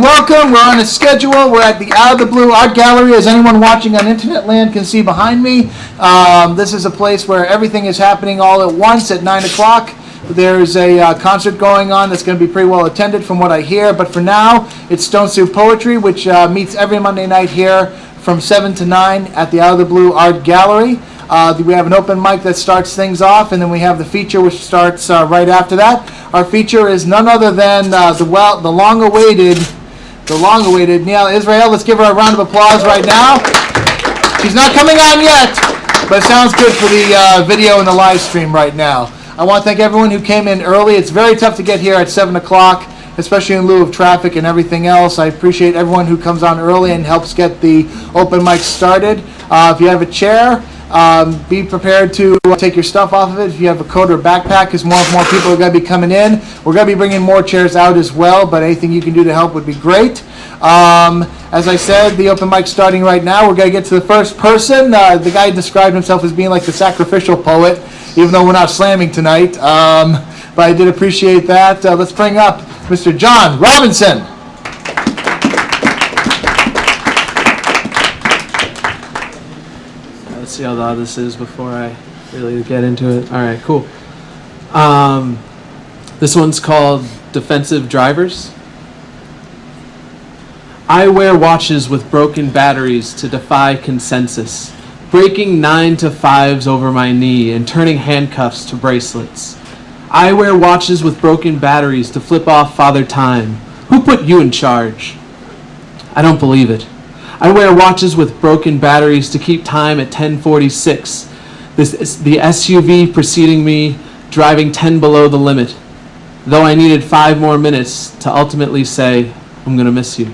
welcome. We're on a schedule. We're at the Out of the Blue Art Gallery, as anyone watching on internet land can see behind me. This is a place where everything is happening all at once at 9 o'clock. There's a concert going on that's going to be pretty well attended from what I hear. But for now, it's Stone Soup Poetry, which meets every Monday night here from 7 to 9 at the Out of the Blue Art Gallery. We have an open mic that starts things off, and then we have the feature, which starts right after that. Our feature is none other than the long-awaited Neiel Israel. Let's give her a round of applause right now. She's not coming on yet, but it sounds good for the video and the live stream right now. I want to thank everyone who came in early. It's very tough to get here at 7 o'clock, especially in lieu of traffic and everything else. I appreciate everyone who comes on early and helps get the open mic started. If you have a chair, be prepared to take your stuff off of it. If you have a coat or backpack, because more and more people are going to be coming in. We're going to be bringing more chairs out as well, but anything you can do to help would be great. As I said, the open mic's starting right now. We're going to get to the first person. The guy described himself as being like the sacrificial poet, even though we're not slamming tonight. But I did appreciate that. Let's bring up Mr. John Robinson. Let's see how loud this is before I really get into it. All right, cool. This one's called Defensive Drivers. I wear watches with broken batteries to defy consensus, breaking 9 to 5s over my knee and turning handcuffs to bracelets. I wear watches with broken batteries to flip off Father Time. Who put you in charge? I don't believe it. I wear watches with broken batteries to keep time at 10:46. The SUV preceding me, driving 10 below the limit, though I needed 5 more minutes to ultimately say, I'm going to miss you.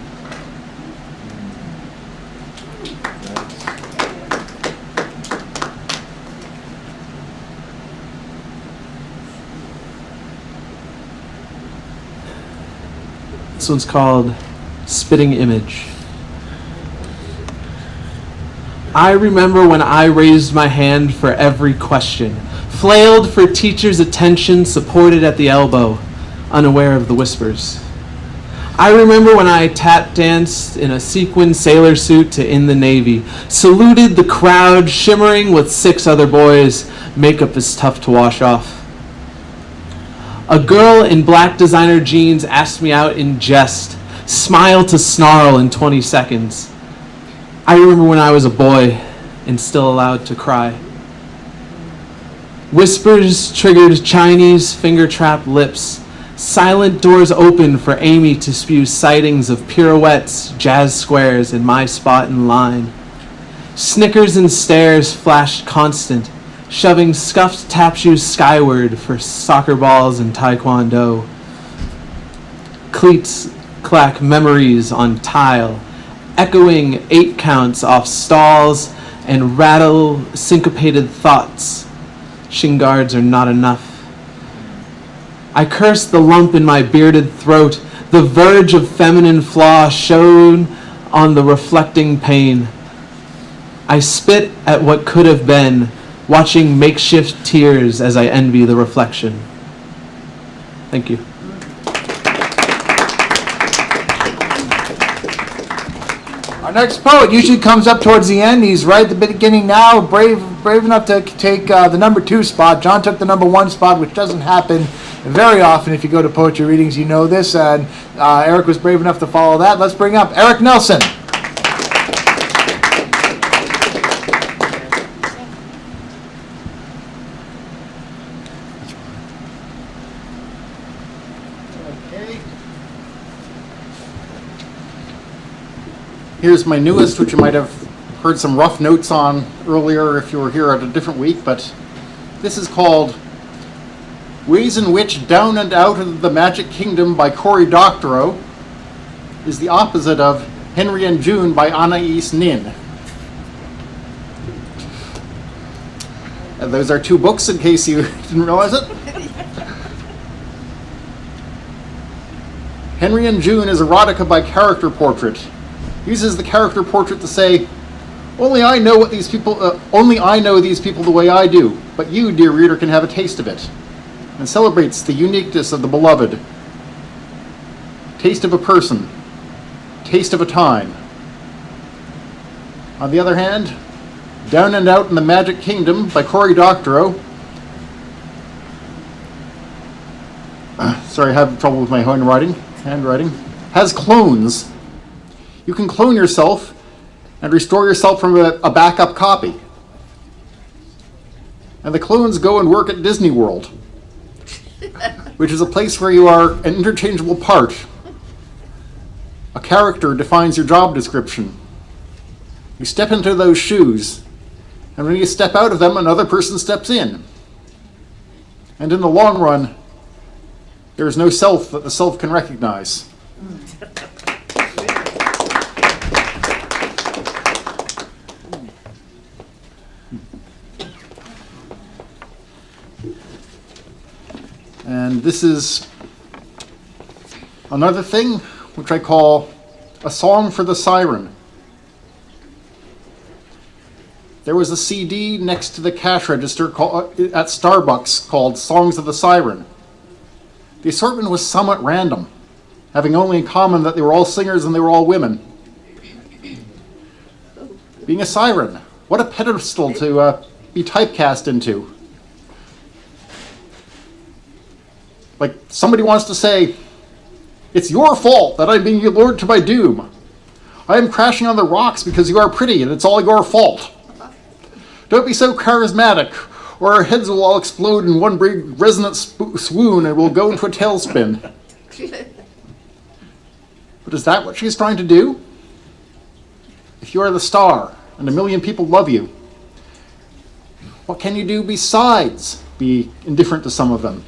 This one's called Spitting Image. I remember when I raised my hand for every question, flailed for teachers' attention, supported at the elbow, unaware of the whispers. I remember when I tap danced in a sequin sailor suit to In the Navy, saluted the crowd, shimmering with 6 other boys. Makeup is tough to wash off. A girl in black designer jeans asked me out in jest, smile to snarl in 20 seconds. I remember when I was a boy and still allowed to cry. Whispers triggered Chinese finger-trapped lips. Silent doors opened for Amy to spew sightings of pirouettes, jazz squares, and my spot in line. Snickers and stares flashed constant, shoving scuffed tap shoes skyward for soccer balls and taekwondo. Cleats clack memories on tile, echoing 8 counts off stalls and rattle syncopated thoughts. Shin guards are not enough. I cursed the lump in my bearded throat. The verge of feminine flaw shone on the reflecting pain. I spit at what could have been, watching makeshift tears as I envy the reflection. Thank you. Our next poet usually comes up towards the end. He's right at the beginning now, brave enough to take the number 2 spot. John took the number 1 spot, which doesn't happen very often. If you go to poetry readings, you know this. And Eric was brave enough to follow that. Let's bring up Eric Nelson. Here's my newest, which you might have heard some rough notes on earlier if you were here at a different week, but this is called Ways in Which Down and Out of the Magic Kingdom by Cory Doctorow is the opposite of Henry and June by Anais Nin. And those are 2 books in case you didn't realize it. Henry and June is erotica by character portrait. Uses the character portrait to say, only I know these people the way I do, but you, dear reader, can have a taste of it. And celebrates the uniqueness of the beloved. Taste of a person, Taste of a Time. On the other hand, Down and Out in the Magic Kingdom by Cory Doctorow. Sorry, I have trouble with my handwriting. Has clones. You can clone yourself and restore yourself from a backup copy. And the clones go and work at Disney World, which is a place where you are an interchangeable part. A character defines your job description. You step into those shoes, and when you step out of them, another person steps in. And in the long run, there is no self that the self can recognize. And this is another thing which I call a song for the siren. There was a CD next to the cash register at Starbucks called Songs of the Siren. The assortment was somewhat random, having only in common that they were all singers and they were all women. Being a siren, what a pedestal to be typecast into. Like somebody wants to say, "It's your fault that I'm being lured to my doom. I am crashing on the rocks because you are pretty and it's all your fault. Don't be so charismatic, or our heads will all explode in one big resonant swoon and we'll go into a tailspin." But is that what she's trying to do? If you are the star and a million people love you, what can you do besides be indifferent to some of them?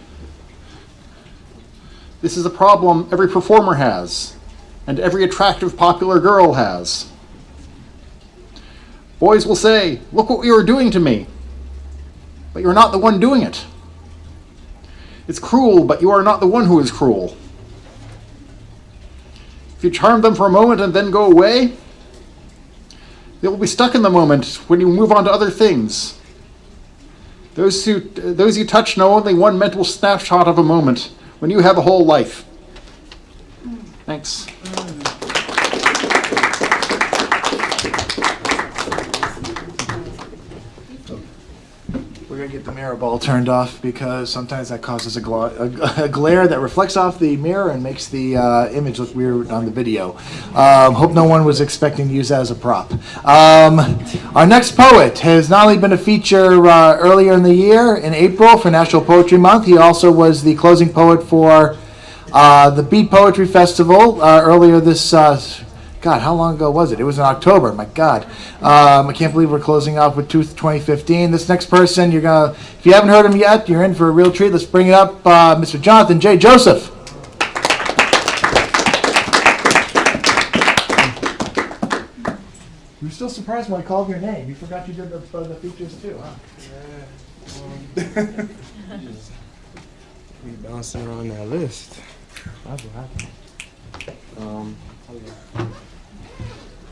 This is a problem every performer has, and every attractive, popular girl has. Boys will say, "Look what you are doing to me." But you're not the one doing it. It's cruel, but you are not the one who is cruel. If you charm them for a moment and then go away, they will be stuck in the moment when you move on to other things. Those you touch know only one mental snapshot of a moment, when you have a whole life. Thanks. We're going to get the mirror ball turned off because sometimes that causes a glare that reflects off the mirror and makes the image look weird on the video. Hope no one was expecting to use that as a prop. Our next poet has not only been a feature earlier in the year, in April, for National Poetry Month, he also was the closing poet for the Beat Poetry Festival earlier this God, how long ago was it? It was in October. My God. I can't believe we're closing off with 2015. This next person, if you haven't heard him yet, you're in for a real treat. Let's bring it up, Mr. Jonathan J. Joseph. You were still surprised when I called your name. You forgot you did the features too, huh? Yeah. Just be bouncing around that list. That's what happened.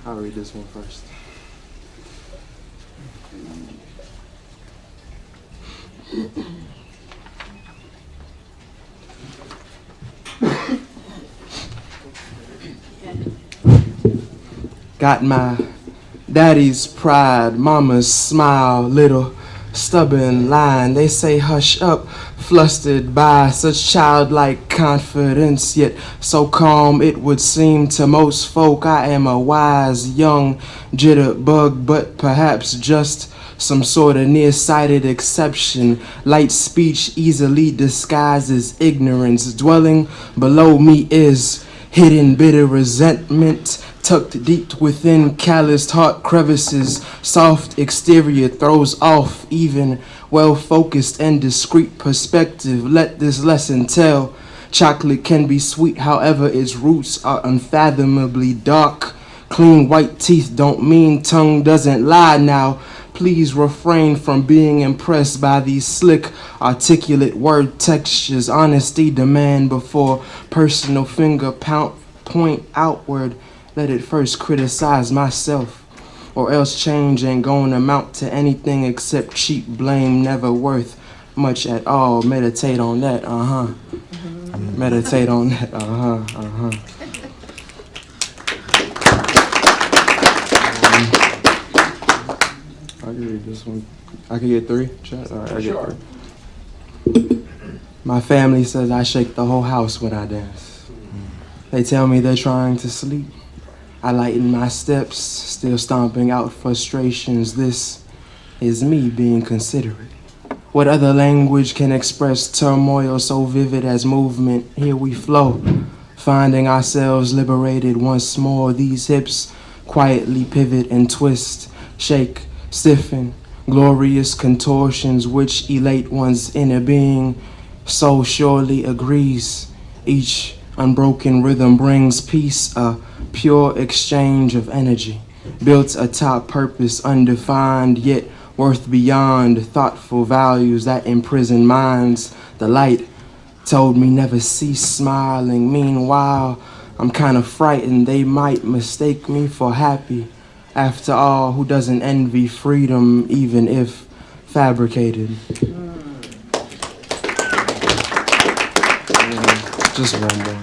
I'll read this one first. Got my daddy's pride, mama's smile, little stubborn line. They say hush up, flustered by such childlike confidence, yet so calm it would seem to most folk. I am a wise young jitterbug, but perhaps just some sort of nearsighted exception. Light speech easily disguises ignorance. Dwelling below me is hidden bitter resentment, tucked deep within calloused heart crevices. Soft exterior throws off even well-focused and discreet perspective. Let this lesson tell: chocolate can be sweet, however its roots are unfathomably dark. Clean white teeth don't mean tongue doesn't lie. Now please refrain from being impressed by these slick, articulate word textures. Honesty demand before personal finger point outward. Let it first criticize myself, or else change ain't gonna amount to anything except cheap blame, never worth much at all. Meditate on that, Meditate on that, can read this one. I can get 3? All right, I Sure. get 3. My family says I shake the whole house when I dance. They tell me they're trying to sleep. I lighten my steps, still stomping out frustrations. This is me being considerate. What other language can express turmoil so vivid as movement? Here we flow, finding ourselves liberated once more. These hips quietly pivot and twist, shake, stiffen, glorious contortions which elate one's inner being. So surely agrees. Each unbroken rhythm brings peace, a pure exchange of energy, built atop purpose undefined, yet worth beyond thoughtful values that imprison minds. The light told me never cease smiling. Meanwhile, I'm kind of frightened they might mistake me for happy. After all, who doesn't envy freedom, even if fabricated? Just one more.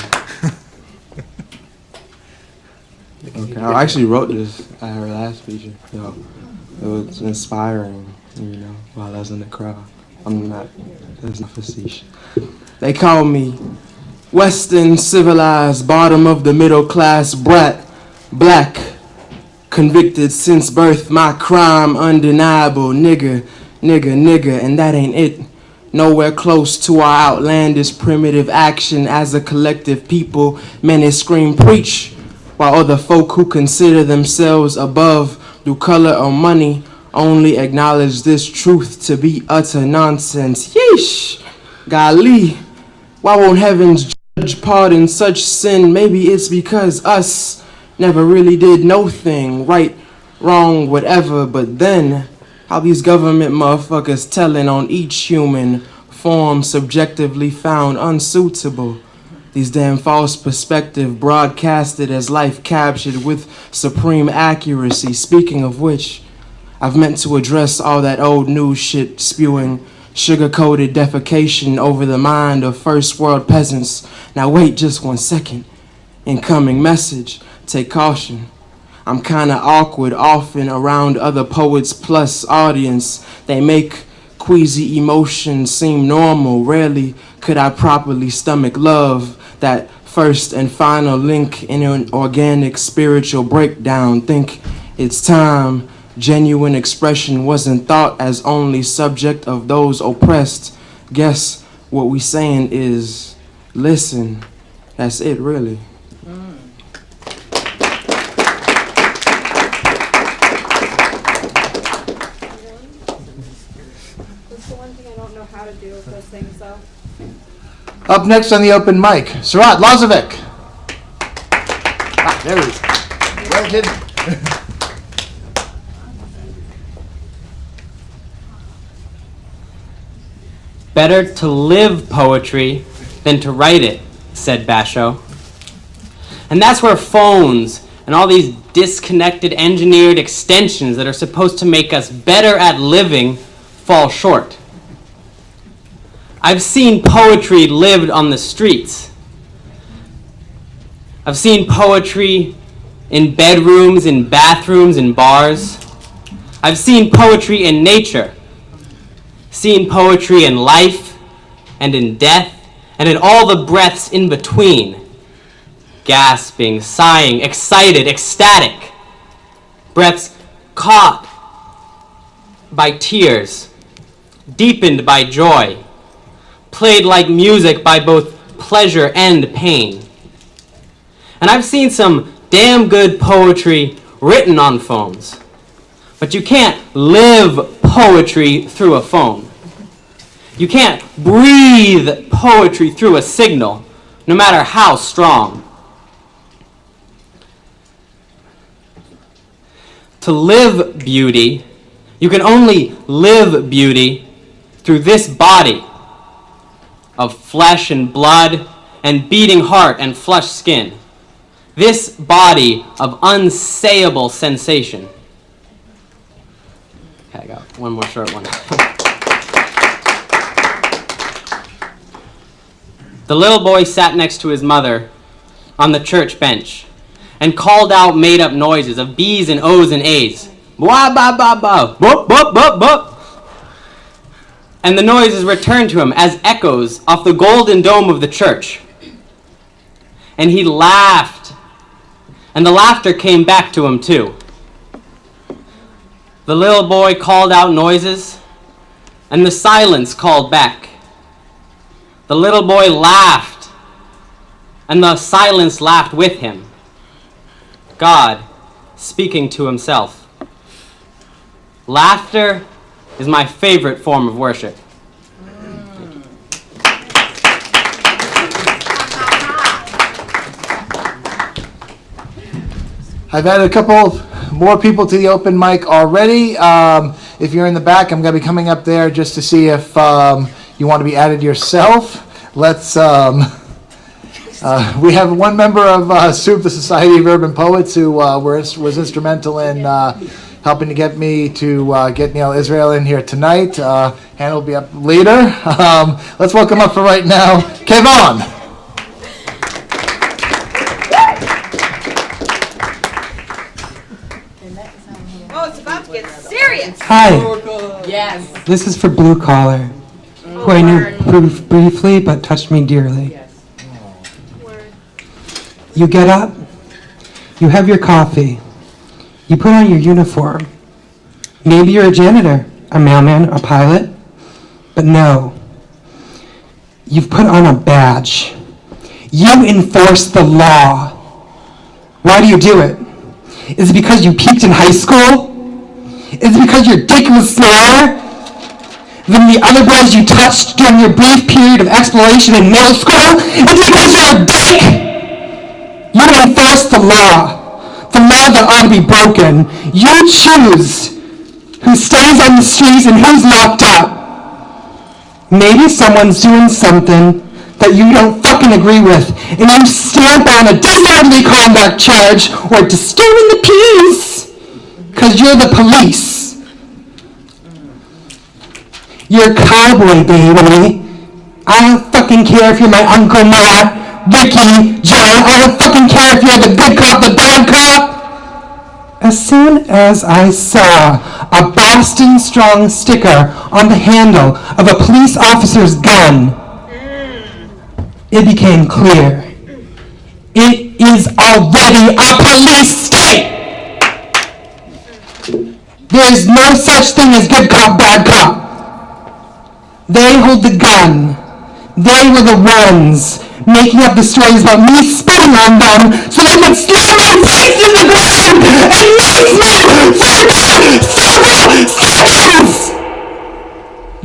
Okay, I actually wrote this at her last feature. Yo, it was inspiring, while I was in the crowd. It's not facetious. They call me Western civilized, bottom of the middle class brat, black, convicted since birth, my crime undeniable, nigga, and that ain't it. Nowhere close to our outlandish primitive action as a collective people. Many scream preach, while other folk who consider themselves above through color or money only acknowledge this truth to be utter nonsense. Yeesh, golly, why won't heaven's judge pardon such sin? Maybe it's because us never really did no thing, right, wrong, whatever, but then how these government motherfuckers telling on each human form subjectively found unsuitable. These damn false perspective broadcasted as life captured with supreme accuracy. Speaking of which, I've meant to address all that old news shit spewing sugar-coated defecation over the mind of first world peasants. Now wait just 1 second. Incoming message, take caution. I'm kinda awkward often around other poets plus audience. They make queasy emotions seem normal. Rarely could I properly stomach love, that first and final link in an organic spiritual breakdown. Think it's time. Genuine expression wasn't thought as only subject of those oppressed. Guess what we saying is, listen, that's it really. Up next on the open mic, Surat Lazovic. There he is. Well hidden. Better to live poetry than to write it, said Basho. And that's where phones and all these disconnected engineered extensions that are supposed to make us better at living fall short. I've seen poetry lived on the streets. I've seen poetry in bedrooms, in bathrooms, in bars. I've seen poetry in nature. Seen poetry in life and in death and in all the breaths in between. Gasping, sighing, excited, ecstatic. Breaths caught by tears, deepened by joy, played like music by both pleasure and pain. And I've seen some damn good poetry written on phones, but you can't live poetry through a phone. You can't breathe poetry through a signal, no matter how strong. To live beauty, you can only live beauty through this body of flesh and blood and beating heart and flushed skin. This body of unsayable sensation. Okay, I got one more short one. The little boy sat next to his mother on the church bench and called out made-up noises of B's and O's and A's. Blah, blah, blah, blah. Boop, boop, boop, boop. And the noises returned to him as echoes off the golden dome of the church. And he laughed. And the laughter came back to him too. The little boy called out noises, and the silence called back. The little boy laughed, and the silence laughed with him. God speaking to himself. Laughter is my favorite form of worship. I've added a couple more people to the open mic already. If you're in the back, I'm going to be coming up there just to see if you want to be added yourself. Let's. We have one member of SOUP, the Society of Urban Poets, who was instrumental in helping to get me to get Neiel Israel in here tonight. Hannah will be up later. Let's welcome up for right now, Kevon. Oh, it's about to get serious. Hi. Yes. This is for Blue Collar, who I knew briefly but touched me dearly. You get up, you have your coffee, you put on your uniform. Maybe you're a janitor, a mailman, a pilot, but no. You've put on a badge. You enforce the law. Why do you do it? Is it because you peaked in high school? Is it because your dick was smaller than the other boys you touched during your brief period of exploration in middle school? Is it because you're a dick? You enforce the law that ought to be broken. You choose who stays on the streets and who's locked up. Maybe someone's doing something that you don't fucking agree with, and you stamp on a disorderly conduct charge or disturbing the peace, because you're the police. You're a cowboy, baby. I don't fucking care if you're my Uncle Matt, Ricky, John. I don't fucking care if you're the good cop, the bad cop. As soon as I saw a Boston Strong sticker on the handle of a police officer's gun, it became clear. It is already a police state. There is no such thing as good cop, bad cop. They hold the gun. They were the ones making up the stories about me spitting on them so they could slam my face in the ground and mace me for seconds.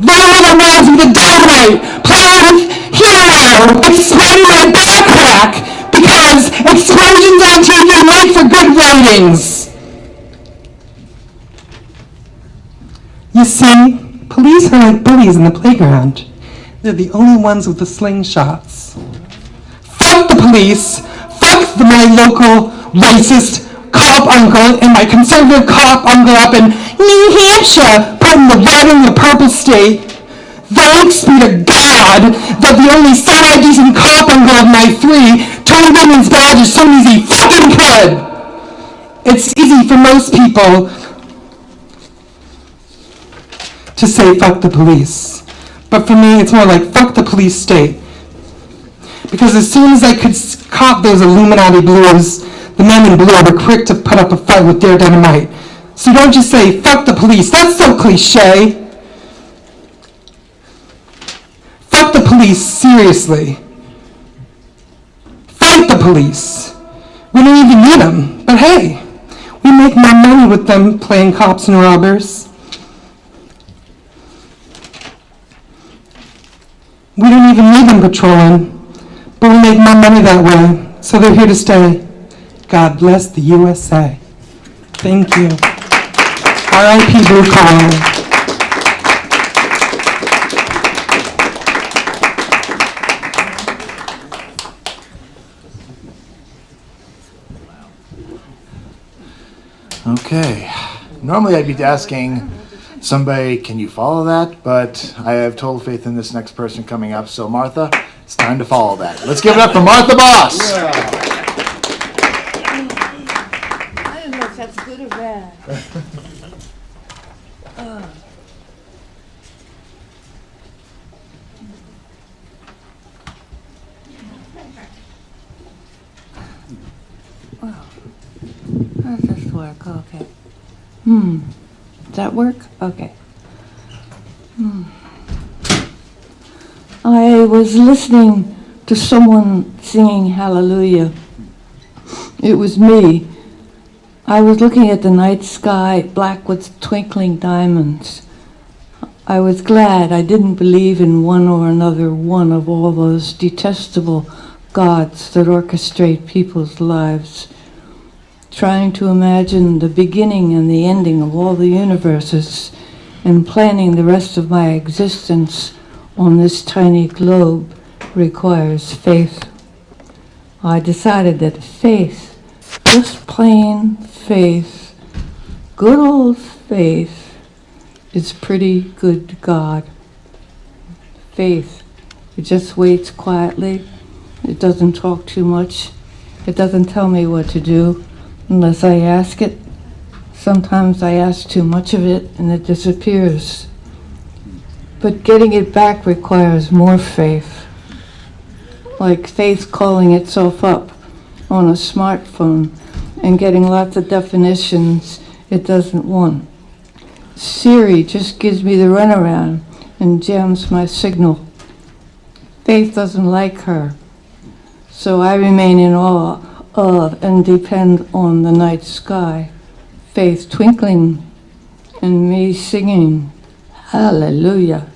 They were the ones with the dynamite playing hero, exploding my backpack because explosions on TV make for good ratings. You see, police are like bullies in the playground. They're the only ones with the slingshots. Fuck the police. Fuck my local racist cop uncle and my conservative cop uncle up in New Hampshire, putting the red and the purple state. Thanks be to God that the only semi-decent cop uncle of my three turned in his badge as soon as he fucking could. It's easy for most people to say fuck the police. But for me, it's more like fuck the police state. Because as soon as I could cop those Illuminati blues, the men in blue were quick to put up a fight with their dynamite. So don't just say fuck the police. That's so cliche. Fuck the police, seriously. Fight the police. We don't even need them. But hey, we make more money with them playing cops and robbers. We don't even need them patrolling, but we make more money that way, so they're here to stay. God bless the USA. Thank you. R.I.P. Blue Collar. Okay. Normally I'd be asking somebody, can you follow that? But I have total faith in this next person coming up. So Martha, it's time to follow that. Let's give it up for Martha Boss. I didn't know if that's good or bad? How does this work? Okay. Does that work? Okay. I was listening to someone singing Hallelujah. It was me. I was looking at the night sky, black with twinkling diamonds. I was glad I didn't believe in one or another one of all those detestable gods that orchestrate people's lives. Trying to imagine the beginning and the ending of all the universes and planning the rest of my existence on this tiny globe requires faith. I decided that faith, just plain faith, good old faith, is pretty good God. Faith, it just waits quietly. It doesn't talk too much. It doesn't tell me what to do unless I ask it. Sometimes I ask too much of it and it disappears. But getting it back requires more faith. Like faith calling itself up on a smartphone and getting lots of definitions it doesn't want. Siri just gives me the runaround and jams my signal. Faith doesn't like her, so I remain in awe of and depend on the night sky, faith twinkling and me singing hallelujah.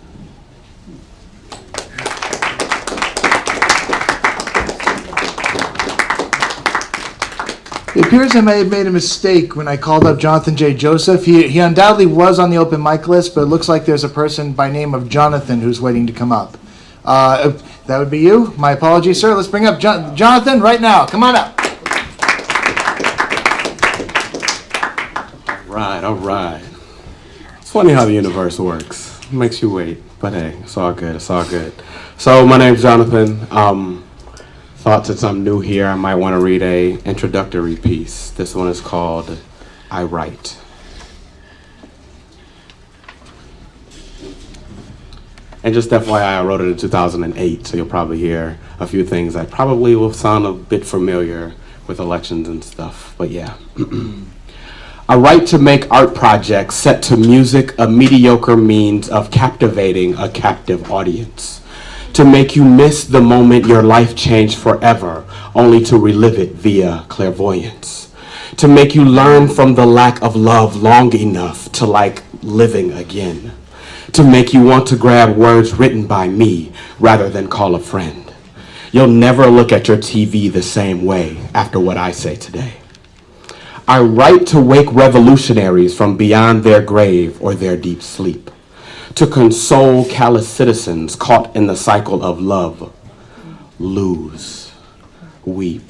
It appears I may have made a mistake when I called up Jonathan J. Joseph. He undoubtedly was on the open mic list, but it looks like there's a person by name of Jonathan who's waiting to come up. That would be you. My apologies, sir. Let's bring up Jonathan right now. Come on up. All right. It's funny how the universe works. It makes you wait, but hey, it's all good. So my name's Jonathan. Thought since I'm new here, I might want to read a introductory piece. This one is called I Write. And just FYI, I wrote it in 2008, so you'll probably hear a few things that probably will sound a bit familiar with elections and stuff, but yeah. I write to make art projects set to music a mediocre means of captivating a captive audience. To make you miss the moment your life changed forever, only to relive it via clairvoyance. To make you learn from the lack of love long enough to like living again. To make you want to grab words written by me rather than call a friend. You'll never look at your TV the same way after what I say today. I write to wake revolutionaries from beyond their grave or their deep sleep. To console callous citizens caught in the cycle of love, lose, weep.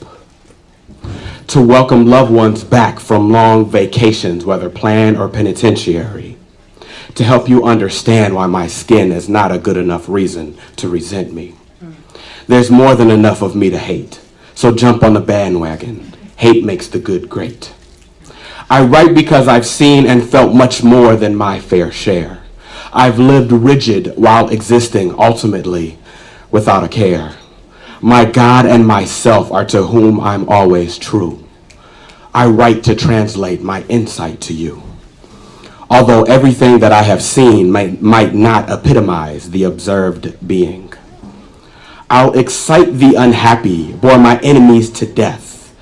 To welcome loved ones back from long vacations, whether planned or penitentiary. To help you understand why my skin is not a good enough reason to resent me. There's more than enough of me to hate, so jump on the bandwagon. Hate makes the good great. I write because I've seen and felt much more than my fair share. I've lived rigid while existing ultimately without a care. My God and myself are to whom I'm always true. I write to translate my insight to you. Although everything that I have seen might not epitomize the observed being. I'll excite the unhappy, bore my enemies to death.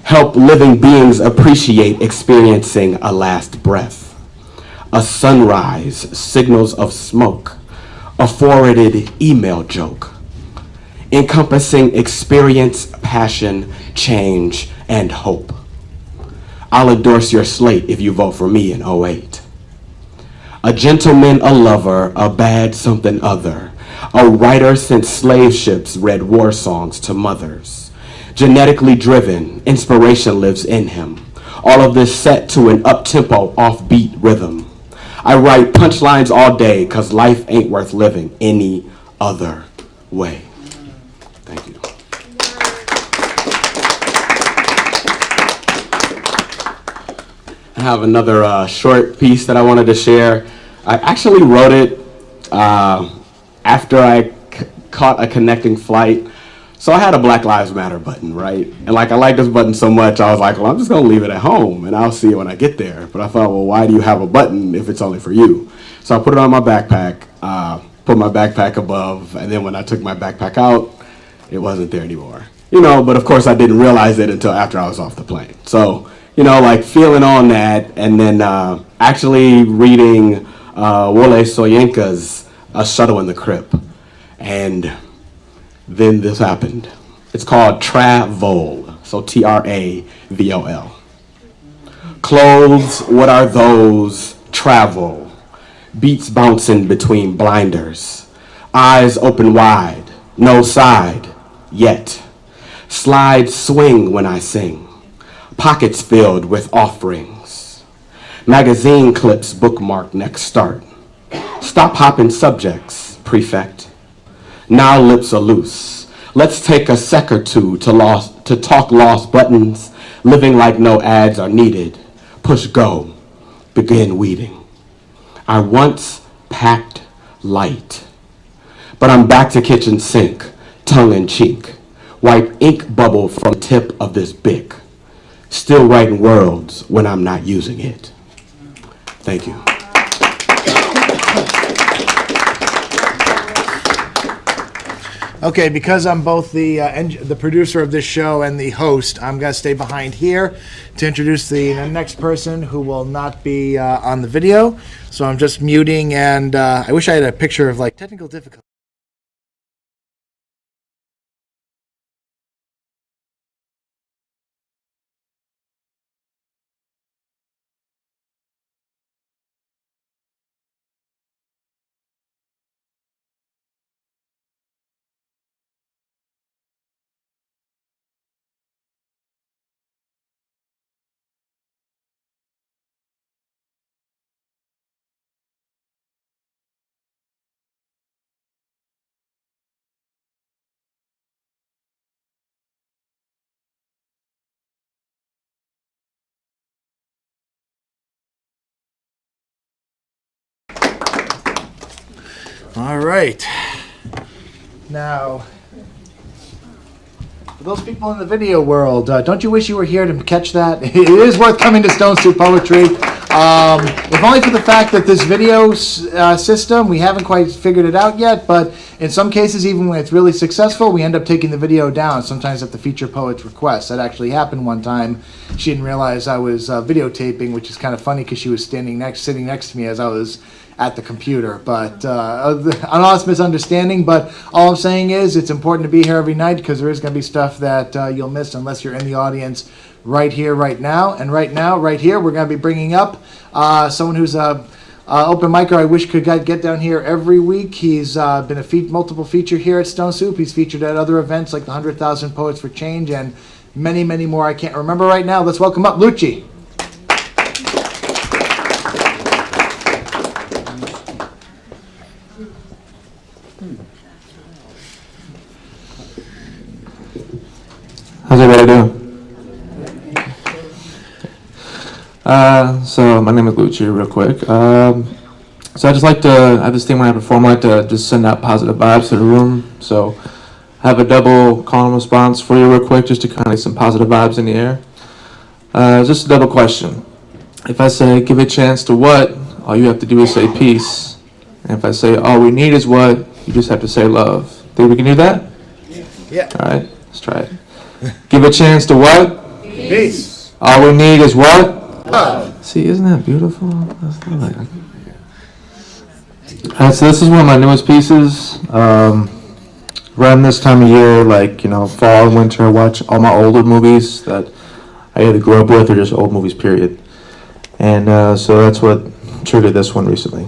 Help living beings appreciate experiencing a last breath. A sunrise, signals of smoke, a forwarded email joke, encompassing experience, passion, change, and hope. I'll endorse your slate if you vote for me in 08. A gentleman, a lover, a bad something other, a writer since slave ships read war songs to mothers. Genetically driven, inspiration lives in him. All of this set to an up-tempo, offbeat rhythm. I write punchlines all day because life ain't worth living any other way. Thank you. have another short piece that I wanted to share. I actually wrote it after I caught a connecting flight. So I had a Black Lives Matter button, right? And like I like this button so much, I was like, well, I'm just gonna leave it at home and I'll see it when I get there. But I thought, well, why do you have a button if it's only for you? So I put it on my backpack, put my backpack above, and then when I took my backpack out, it wasn't there anymore. You know, but of course I didn't realize it until after I was off the plane. So, you know, like feeling on that, and then actually reading Wole Soyinka's A Shuttle in the Crypt. And then this happened. It's called Travol, so Travol. Clothes, what are those? Travel. Beats bouncing between blinders. Eyes open wide, no side, yet. Slides swing when I sing. Pockets filled with offerings. Magazine clips bookmarked next start. Stop hopping subjects, prefect. Now lips are loose. Let's take a sec or two to talk lost buttons, living like no ads are needed. Push go, begin weeding. I once packed light, but I'm back to kitchen sink, tongue in cheek. Wipe ink bubble from tip of this bic. Still writing words when I'm not using it. Thank you. Okay, because I'm both the producer of this show and the host, I'm going to stay behind here to introduce the next person who will not be on the video. So I'm just muting, and I wish I had a picture of like technical difficulty. All right. Now, for those people in the video world, don't you wish you were here to catch that? It is worth coming to Stone Soup Poetry. If only for the fact that this video system, we haven't quite figured it out yet, but in some cases, even when it's really successful, we end up taking the video down, sometimes at the feature poet's request. That actually happened one time. She didn't realize I was videotaping, which is kind of funny because she was sitting next to me as I was at the computer, but an honest misunderstanding. But all I'm saying is it's important to be here every night because there is going to be stuff that you'll miss unless you're in the audience right here, right now. And right now, right here, we're going to be bringing up someone who's a open micer I wish could get down here every week. He's been a multiple feature here at Stone Soup. He's featured at other events like the 100,000 Poets for Change and many, many more I can't remember right now. Let's welcome up Lucci. How's everybody doing? So my name is Lucci, real quick. So I just like to, I have this thing when I perform, I like to just send out positive vibes to the room. So I have a double call and response for you real quick, just to kind of get some positive vibes in the air. Just a double question. If I say, give a chance to what, all you have to do is say peace. And if I say, all we need is what, you just have to say love. Think we can do that? Yeah. All right, let's try it. Give a chance to what? Peace. All we need is what? Love. See, isn't that beautiful? That's not like... So this is one of my newest pieces. Around this time of year, like, you know, fall and winter, I watch all my older movies that I either grew up with or just old movies, period. And so that's what triggered this one recently.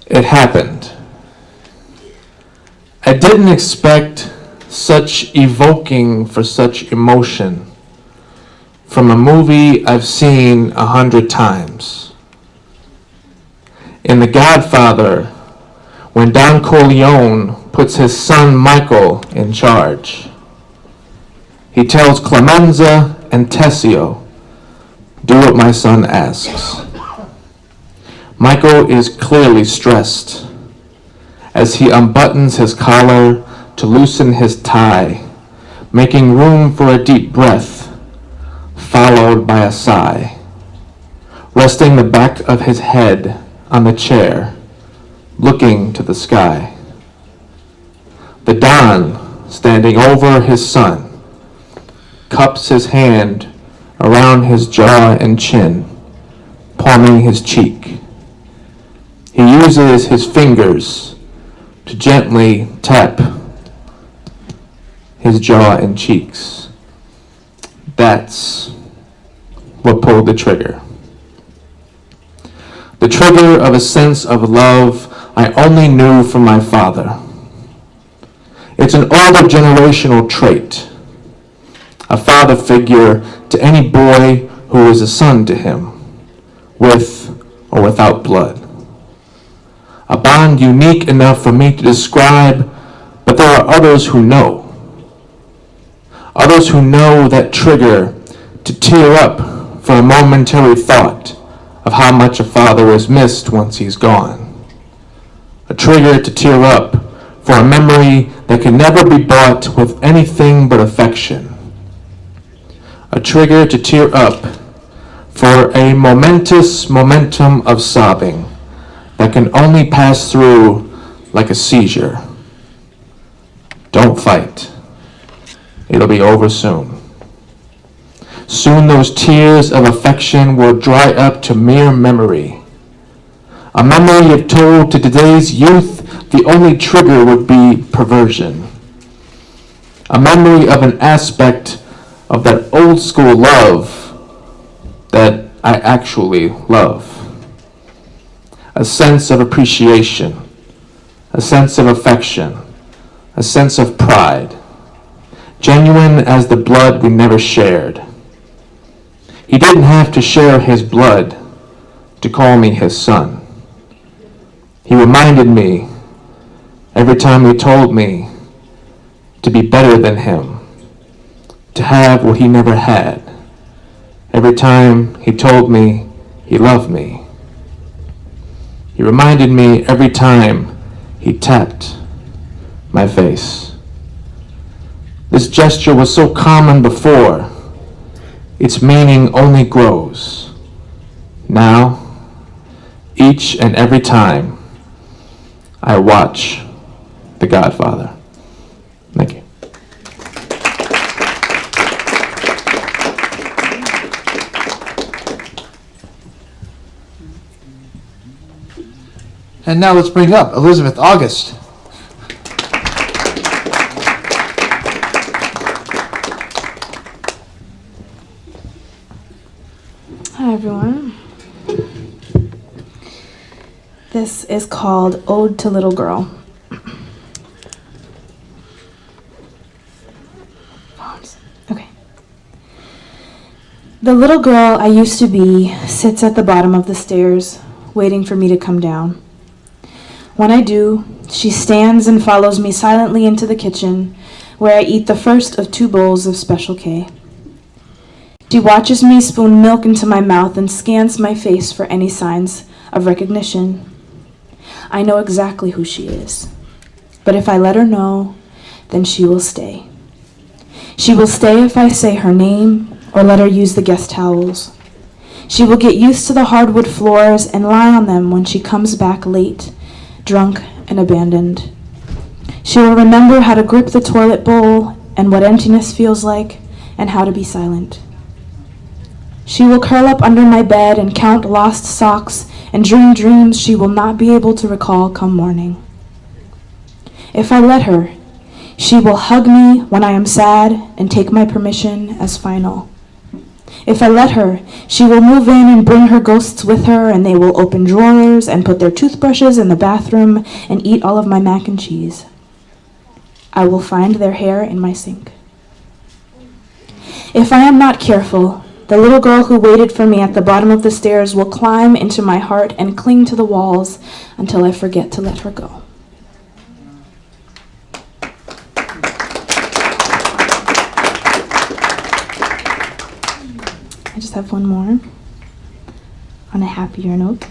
It happened. I didn't expect such evoking for such emotion from a movie I've seen 100 times. In The Godfather, when Don Corleone puts his son Michael in charge, He tells Clemenza and Tessio, "Do what my son asks." Michael is clearly stressed as he unbuttons his collar to loosen his tie, making room for a deep breath, followed by a sigh. Resting the back of his head on the chair, looking to the sky. The Don, standing over his son, cups his hand around his jaw and chin, palming his cheek. He uses his fingers to gently tap his jaw and cheeks. That's what pulled the trigger. The trigger of a sense of love I only knew from my father. It's an older generational trait. A father figure to any boy who is a son to him, with or without blood. A bond unique enough for me to describe, but there are others who know. Others who know that trigger to tear up for a momentary thought of how much a father is missed once he's gone. A trigger to tear up for a memory that can never be bought with anything but affection. A trigger to tear up for a momentous momentum of sobbing that can only pass through like a seizure. Don't fight. It'll be over soon. Soon those tears of affection will dry up to mere memory. A memory if told to today's youth, the only trigger would be perversion. A memory of an aspect of that old school love that I actually love. A sense of appreciation, a sense of affection, a sense of pride, genuine as the blood we never shared. He didn't have to share his blood to call me his son. He reminded me every time he told me to be better than him, to have what he never had. Every time he told me he loved me. He reminded me every time he tapped my face. This gesture was so common before. Its meaning only grows. Now, each and every time I watch The Godfather. Thank you. And now let's bring up Elizabeth August. Hi everyone. This is called Ode to Little Girl. Okay. The little girl I used to be sits at the bottom of the stairs, waiting for me to come down. When I do, she stands and follows me silently into the kitchen, where I eat the first of 2 bowls of Special K. She watches me spoon milk into my mouth and scans my face for any signs of recognition. I know exactly who she is, but if I let her know, then she will stay. She will stay if I say her name or let her use the guest towels. She will get used to the hardwood floors and lie on them when she comes back late, drunk and abandoned. She will remember how to grip the toilet bowl and what emptiness feels like and how to be silent. She will curl up under my bed and count lost socks and dream dreams she will not be able to recall come morning. If I let her, she will hug me when I am sad and take my permission as final. If I let her, she will move in and bring her ghosts with her, and they will open drawers and put their toothbrushes in the bathroom and eat all of my mac and cheese. I will find their hair in my sink. If I am not careful, the little girl who waited for me at the bottom of the stairs will climb into my heart and cling to the walls until I forget to let her go. I just have one more on a happier note.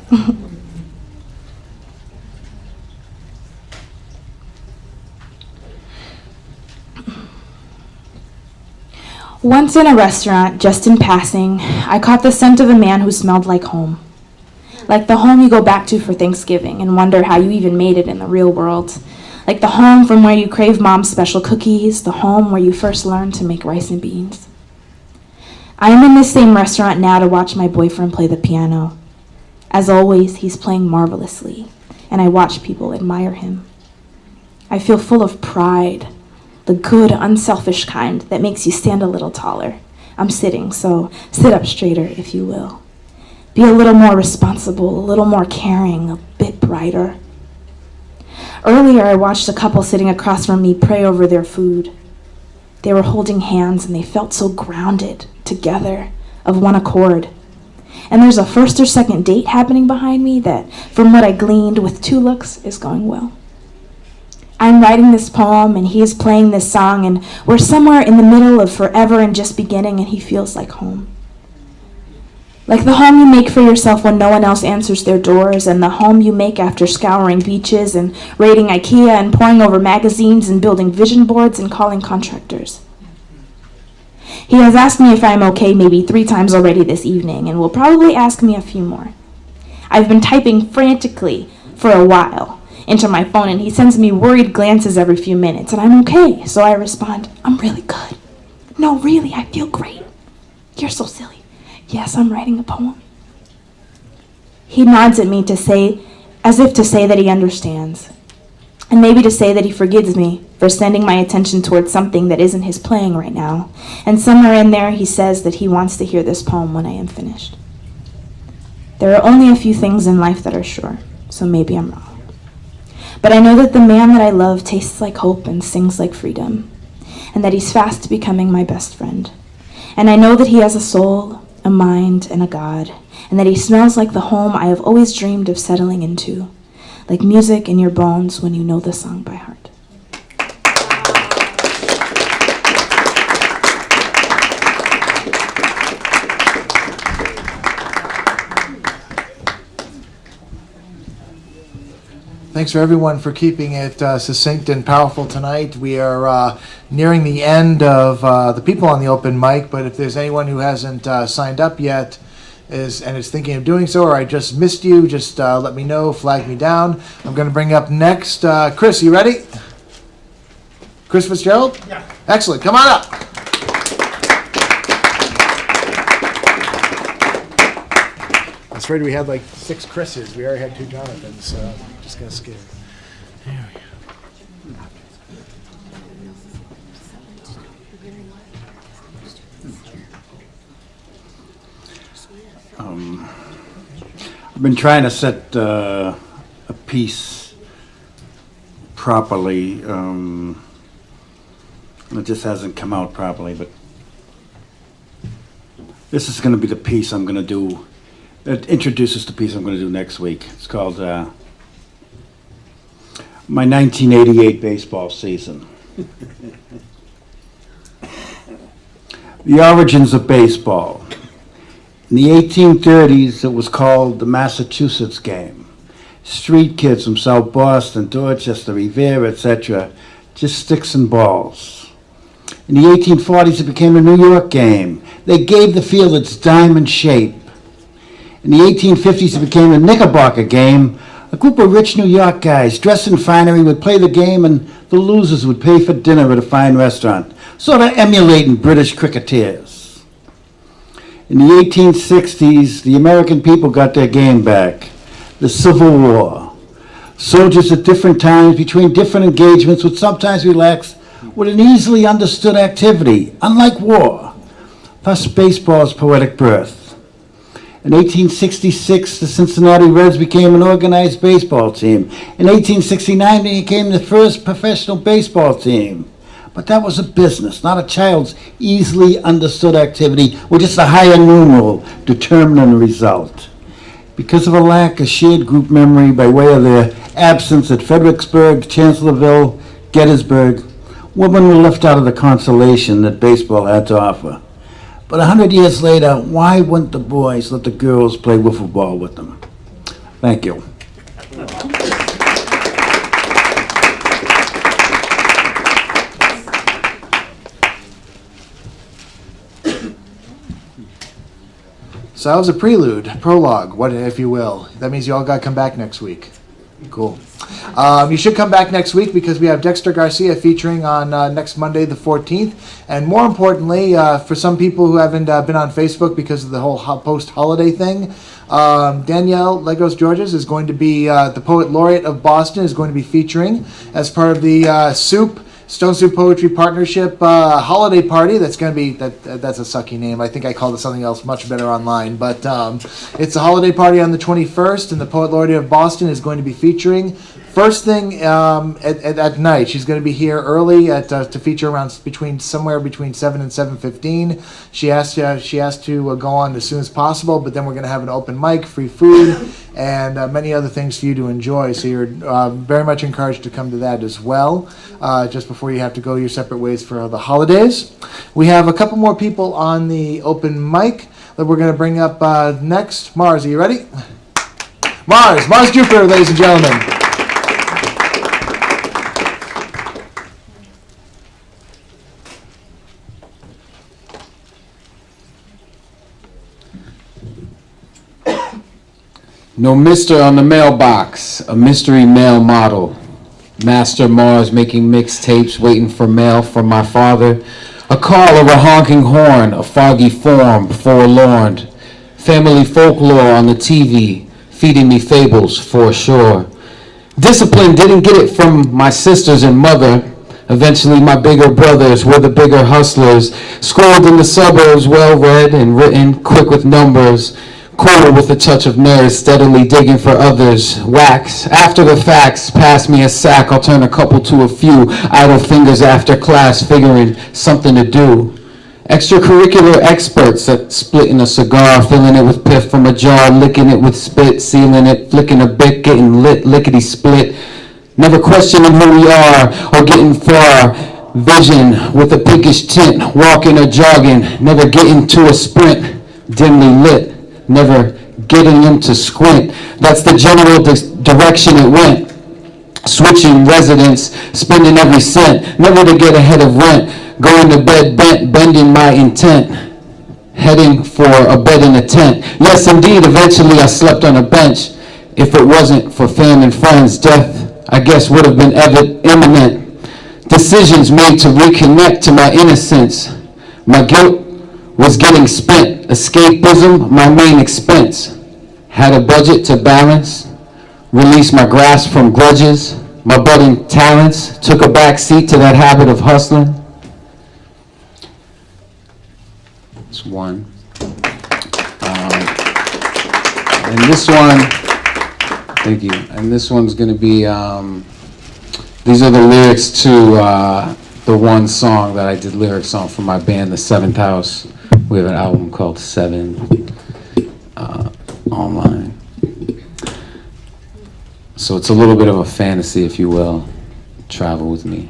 Once in a restaurant, just in passing, I caught the scent of a man who smelled like home. Like the home you go back to for Thanksgiving and wonder how you even made it in the real world. Like the home from where you crave mom's special cookies, the home where you first learned to make rice and beans. I am in this same restaurant now to watch my boyfriend play the piano. As always, he's playing marvelously, and I watch people admire him. I feel full of pride, the good, unselfish kind that makes you stand a little taller. I'm sitting, so sit up straighter, if you will. Be a little more responsible, a little more caring, a bit brighter. Earlier, I watched a couple sitting across from me pray over their food. They were holding hands, and they felt so grounded, together, of one accord. And there's a first or second date happening behind me that, from what I gleaned with 2 looks, is going well. I'm writing this poem, and he is playing this song, and we're somewhere in the middle of forever and just beginning, and he feels like home. Like the home you make for yourself when no one else answers their doors, and the home you make after scouring beaches and raiding IKEA and poring over magazines and building vision boards and calling contractors. He has asked me if I'm okay maybe 3 times already this evening, and will probably ask me a few more. I've been typing frantically for a while into my phone, and he sends me worried glances every few minutes, and I'm okay, so I respond, I'm really good. No, really, I feel great. You're so silly. Yes, I'm writing a poem. He nods at me to say, as if to say that he understands, and maybe to say that he forgives me for sending my attention towards something that isn't his playing right now, and somewhere in there he says that he wants to hear this poem when I am finished. There are only a few things in life that are sure, so maybe I'm wrong. But I know that the man that I love tastes like hope and sings like freedom, and that he's fast becoming my best friend. And I know that he has a soul, a mind, and a God, and that he smells like the home I have always dreamed of settling into, like music in your bones when you know the song by heart. Thanks for everyone for keeping it succinct and powerful tonight. We are nearing the end of the people on the open mic, but if there's anyone who hasn't signed up yet and is thinking of doing so, or I just missed you, just let me know, flag me down. I'm going to bring up next, Chris, you ready? Chris Fitzgerald? Yeah. Excellent, come on up. I was afraid we had like 6 Chris's. We already had 2 Jonathans, so just gonna skip. There we go. I've been trying to set a piece properly. It just hasn't come out properly, but this is going to be the piece I'm going to do. It introduces the piece I'm going to do next week. It's called My 1988 Baseball Season. The origins of baseball. In the 1830s, it was called the Massachusetts game. Street kids from South Boston, Dorchester, Revere, etc., just sticks and balls. In the 1840s, it became a New York game. They gave the field its diamond shape. In the 1850s, it became a Knickerbocker game. A group of rich New York guys dressed in finery would play the game, and the losers would pay for dinner at a fine restaurant, sort of emulating British cricketers. In the 1860s, the American people got their game back. The Civil War. Soldiers at different times, between different engagements, would sometimes relax with an easily understood activity, unlike war. Thus, baseball's poetic birth. In 1866, the Cincinnati Reds became an organized baseball team. In 1869, they became the first professional baseball team. But that was a business, not a child's easily understood activity with just a higher numeral determining the result. Because of a lack of shared group memory by way of their absence at Fredericksburg, Chancellorsville, Gettysburg, women were left out of the consolation that baseball had to offer. But 100 years later, why wouldn't the boys let the girls play wiffle ball with them? Thank you. So that was a prelude, prologue, what if you will. That means you all got to come back next week. Cool. You should come back next week because we have Dexter Garcia featuring on next Monday, the 14th. And more importantly, for some people who haven't been on Facebook because of the whole post-holiday thing, Danielle Legos Georges is going to be, the Poet Laureate of Boston, is going to be featuring as part of the Stone Soup Poetry Partnership holiday party. That's going to be, that's a sucky name. I think I called it something else much better online. But it's a holiday party on the 21st, and the Poet Laureate of Boston is going to be featuring. First thing at night, she's going to be here early to feature around somewhere between 7 and 7:15. She asked to go on as soon as possible, but then we're going to have an open mic, free food, and many other things for you to enjoy. So you're very much encouraged to come to that as well, just before you have to go your separate ways for the holidays. We have a couple more people on the open mic that we're going to bring up next. Mars, are you ready? Mars Jupiter, ladies and gentlemen. No mister on the mailbox, a mystery mail model. Master Mars making mixtapes, waiting for mail from my father. A call of a honking horn, a foggy form, forlorn. Family folklore on the TV, feeding me fables for sure. Discipline didn't get it from my sisters and mother. Eventually my bigger brothers were the bigger hustlers. Schooled in the suburbs, well read and written, quick with numbers. Cool with a touch of nerves, steadily digging for others. Wax, after the facts, pass me a sack, I'll turn a couple to a few. Idle fingers after class, figuring something to do. Extracurricular experts at splitting a cigar, filling it with piff from a jar, licking it with spit, sealing it, flicking a bit, getting lit, lickety split. Never questioning who we are or getting far. Vision with a pinkish tint, walking or jogging, never getting to a sprint, dimly lit. Never getting him to squint. That's the general direction it went. Switching residence, spending every cent, never to get ahead of rent. Going to bed bent, bending my intent. Heading for a bed in a tent. Yes, indeed, eventually I slept on a bench. If it wasn't for fam and friends, death, I guess, would have been imminent. Decisions made to reconnect to my innocence. My guilt was getting spent. Escapism, my main expense. Had a budget to balance. Release my grasp from grudges. My budding talents. Took a back seat to that habit of hustling. That's one. And this one, thank you. And this one's going to be, these are the lyrics to the one song that I did lyrics on for my band, The Seventh House. We have an album called Seven online. So it's a little bit of a fantasy, if you will. Travel with me.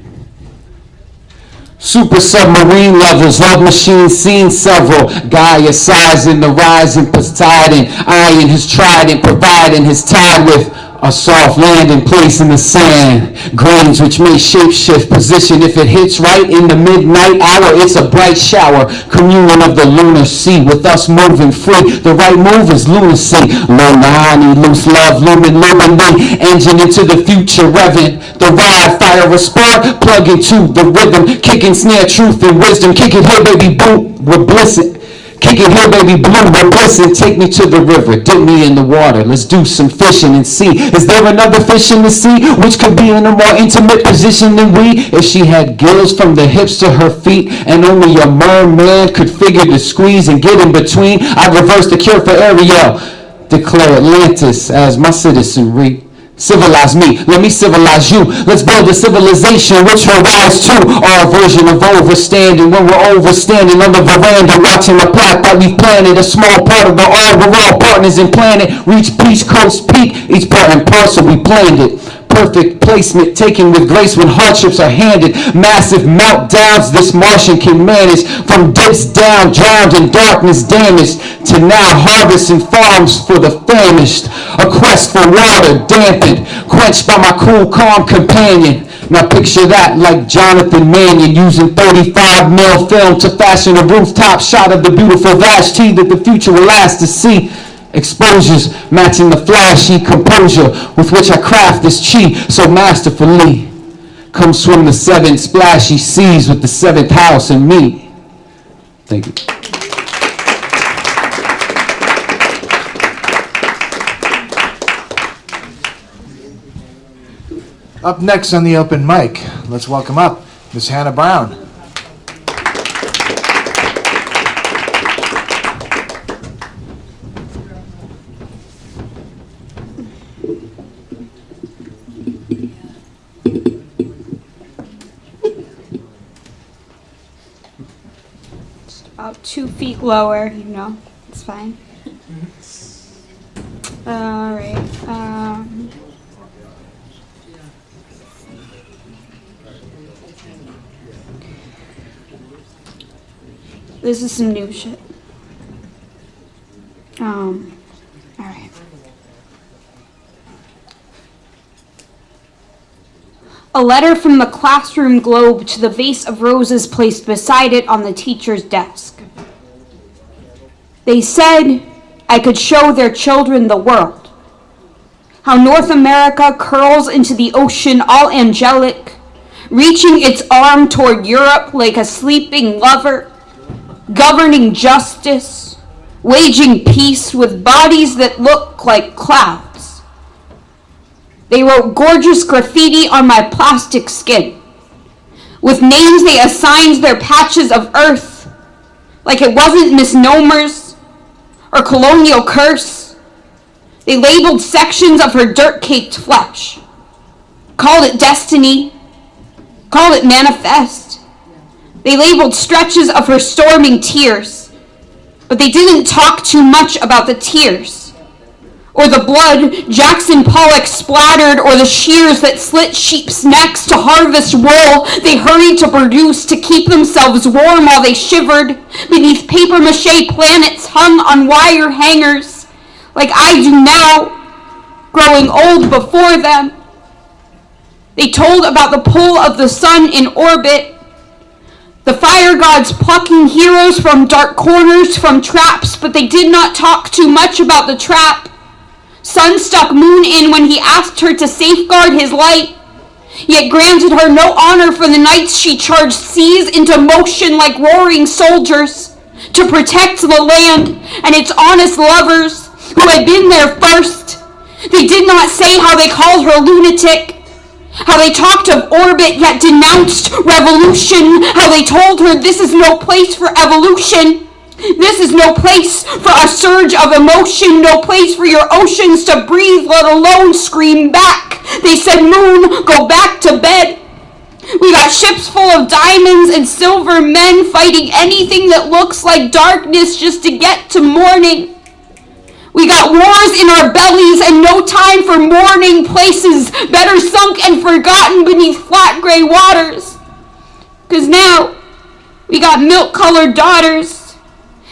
Super submarine levels, love machines seen several. Gaia size in the rising Poseidon. Iron his trident, providing his tide with a soft landing place in the sand. Grains which may shapeshift position if it hits right in the midnight hour. It's a bright shower. Communion of the lunar sea with us moving free. The right move is lunacy. Lonani, loose love, lumen, luminate. Engine into the future, revving. The ride, fire a spark, plug into the rhythm. Kicking snare, truth and wisdom. Kick it here, baby, boom, we're blissing. Kick it here, baby, blue, we're blissing. Take me to the river, dip me in the water. Let's do some fishing and see. Is there another fish in the sea which could be in a more intimate position than we? If she had gills from the hips to her feet, and only a merman could figure to squeeze and get in between, I'd reverse the cure for Ariel. Declare Atlantis as my citizenry. Civilize me, let me civilize you. Let's build a civilization which will rise to our version of overstanding. When we're overstanding on the veranda, watching the plot that we've planted, a small part of the all, we're all partners in planet. Reach peace coast peak, each part and parcel we planned it. perfect placement taken with grace when hardships are handed. Massive meltdowns this Martian can manage. From dips down, drowned in darkness, damaged, to now harvesting farms for the famished. A quest for water, dampened, quenched by my cool, calm companion. Now picture that like Jonathan Mannion using 35 mil film to fashion a rooftop shot of the beautiful Vashti that the future will last to see. Exposures matching the flashy composure with which I craft this chi so masterfully. Come swim the 7 splashy seas with the 7th house in me. Thank you. Up next on the open mic, let's welcome up Miss Hannah Brown. About 2 feet lower, it's fine. All right. This is some new shit. All right. A letter from the classroom globe to the vase of roses placed beside it on the teacher's desk. They said I could show their children the world. How North America curls into the ocean all angelic, reaching its arm toward Europe like a sleeping lover, governing justice, waging peace with bodies that look like clouds. They wrote gorgeous graffiti on my plastic skin. With names they assigned their patches of earth, like it wasn't misnomers or colonial curse. They labeled sections of her dirt-caked flesh, called it destiny, called it manifest. They labeled stretches of her storming tears, but they didn't talk too much about the tears, or the blood Jackson Pollock splattered, or the shears that slit sheep's necks to harvest wool they hurried to produce to keep themselves warm while they shivered beneath papier-mâché planets hung on wire hangers, like I do now, growing old before them. They told about the pull of the sun in orbit, the fire gods plucking heroes from dark corners, from traps, but they did not talk too much about the trap. Sun stuck Moon in when he asked her to safeguard his light, yet granted her no honor for the nights she charged seas into motion like roaring soldiers to protect the land and its honest lovers who had been there first. They did not say how they called her lunatic, how they talked of orbit yet denounced revolution, how they told her this is no place for evolution. This is no place for a surge of emotion, no place for your oceans to breathe, let alone scream back. They said, Moon, go back to bed. We got ships full of diamonds and silver men fighting anything that looks like darkness just to get to morning. We got wars in our bellies and no time for mourning, places better sunk and forgotten beneath flat gray waters. 'Cause now we got milk-colored daughters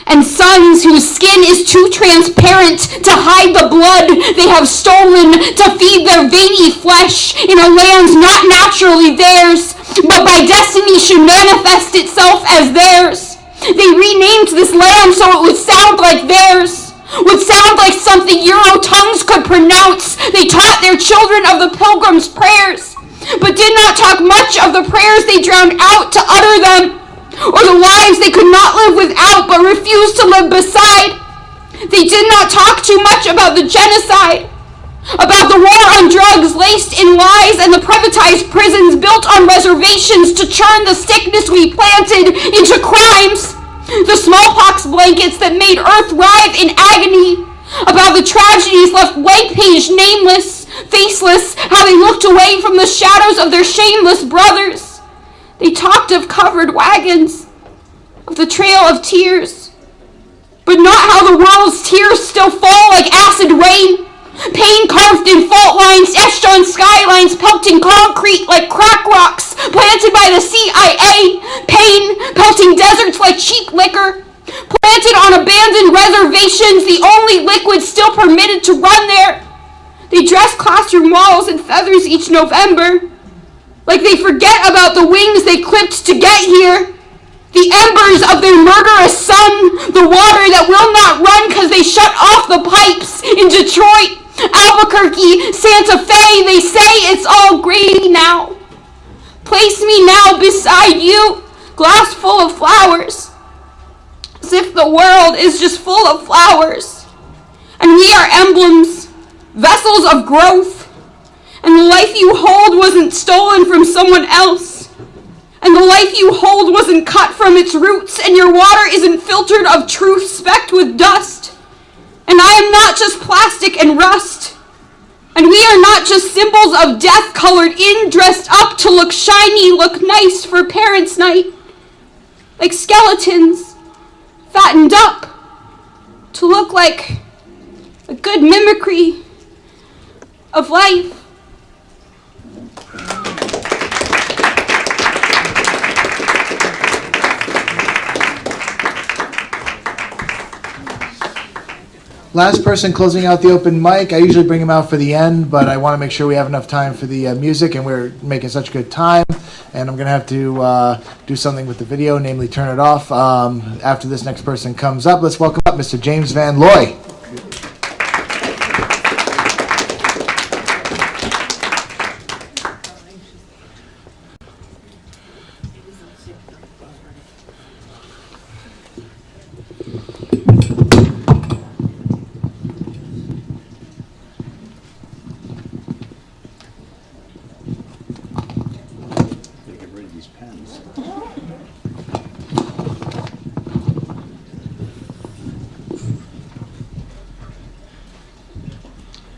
and sons whose skin is too transparent to hide the blood they have stolen to feed their veiny flesh in a land not naturally theirs, but by destiny should manifest itself as theirs. They renamed this land so it would sound like theirs, would sound like something Euro tongues could pronounce. They taught their children of the Pilgrim's prayers, but did not talk much of the prayers they drowned out to utter them, or the lives they could not live without but refused to live beside. They did not talk too much about the genocide, about the war on drugs laced in lies and the privatized prisons built on reservations to churn the sickness we planted into crimes, the smallpox blankets that made Earth writhe in agony, about the tragedies left blank-paged, nameless, faceless, how they looked away from the shadows of their shameless brothers. They talked of covered wagons, of the trail of tears, but not how the world's tears still fall like acid rain Pain carved in fault lines, etched on skylines, pelting concrete like crack rocks planted by the CIA. Pain pelting deserts like cheap liquor. Planted on abandoned reservations, the only liquid still permitted to run there. They dress classroom walls in feathers each November, like they forget about the wings they clipped to get here. The embers of their murderous sun, the water that will not run because they shut off the pipes in Detroit, Albuquerque, Santa Fe. They say it's all gravy now. Place me now beside you, glass full of flowers, as if the world is just full of flowers. And we are emblems, vessels of growth, and the life you hold wasn't stolen from someone else. And the life you hold wasn't cut from its roots, and your water isn't filtered of truth specked with dust. And I am not just plastic and rust. And we are not just symbols of death colored in, dressed up to look shiny, look nice for parents' night. Like skeletons, fattened up to look like a good mimicry of life. Last person closing out the open mic. I usually bring him out for the end, but I want to make sure we have enough time for the music, and we're making such good time. And I'm going to have to do something with the video, namely turn it off. After this next person comes up, let's welcome up Mr. James Van Looy.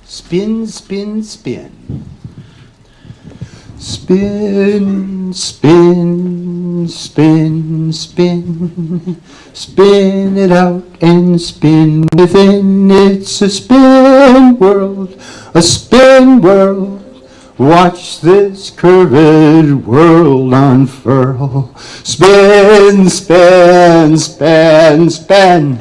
Spin, spin, spin. Spin, spin, spin, spin. Spin it out and spin within. It's a spin world, a spin world. Watch this curved world unfurl. Spin, spin, spin, spin.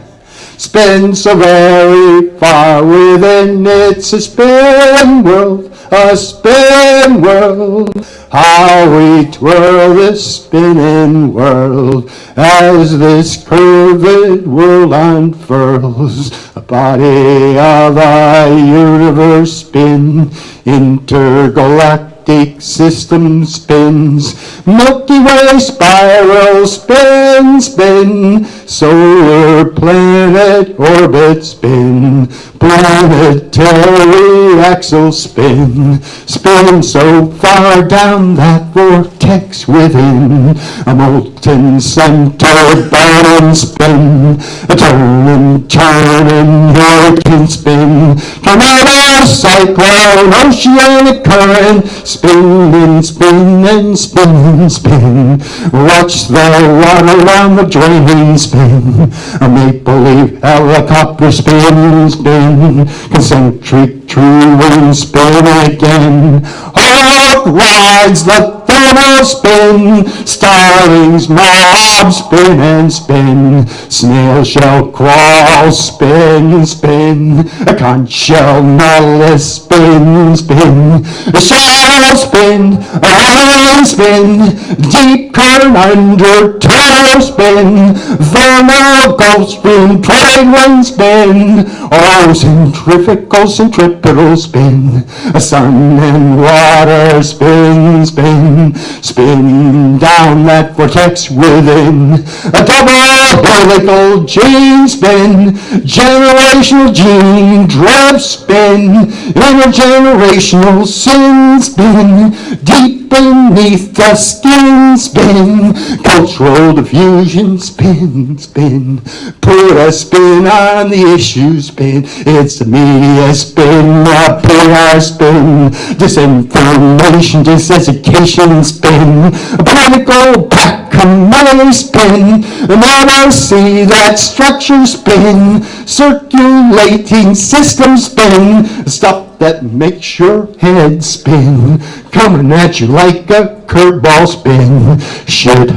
Spin so very far within. It's a spin world, a spin world. How we twirl this spinning world as this curved world unfurls. A body of a universe spin, intergalactic system spins, Milky Way spiral spin, spin, solar planet orbit spin, planetary axle spin, spin so far down that vortex within, a molten center burning spin, a turning, turning hurricane spin, tornado, cyclone, oceanic current, spinning, spinning, spinning, spin. Watch the water around the drain spin. A maple leaf helicopter spin, spin. Concentric true wind spin again. Hawk rides the thermal spin. Starlings mob spin and spin. Snail shell crawl spin, spin. A conch shell nautilus spin, spin. A shell spin, a line spin. Deep current undertow spin. Thermal gulf spin, trade wind spin. Oh, centrifugal, centripetal spin. A sun and water spin, spin. Spin down that vortex within. A double helical gene spin. Generational gene drift spin. Intergenerational sin spin. Deep beneath the skin spin. Cultural diffusion spin, spin. Put a spin on the issue spin. It's the media spin, a PR spin. Disinformation, diseducation spin. A political back come my spin, and then I'll see that structure spin, circulating system spin, stuff that makes your head spin, coming at you like a curveball spin. Shit,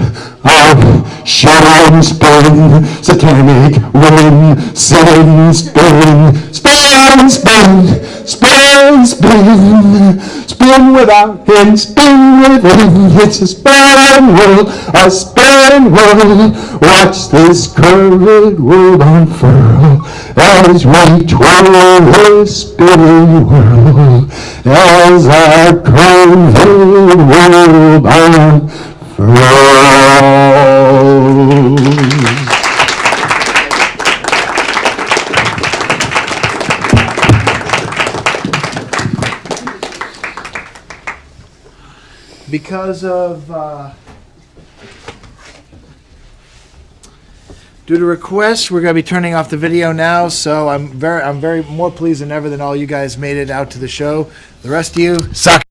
shine spin, satanic wind, sin spin, spin, spin, spin, spin, spin without end, spin within. It's a spin world, a spin world. Watch this curved world unfurl as we twirl this spinning world, as our curved world unfurls. Because of due to request, we're going to be turning off the video now. So I'm very more pleased than ever that all you guys made it out to the show. The rest of you suck.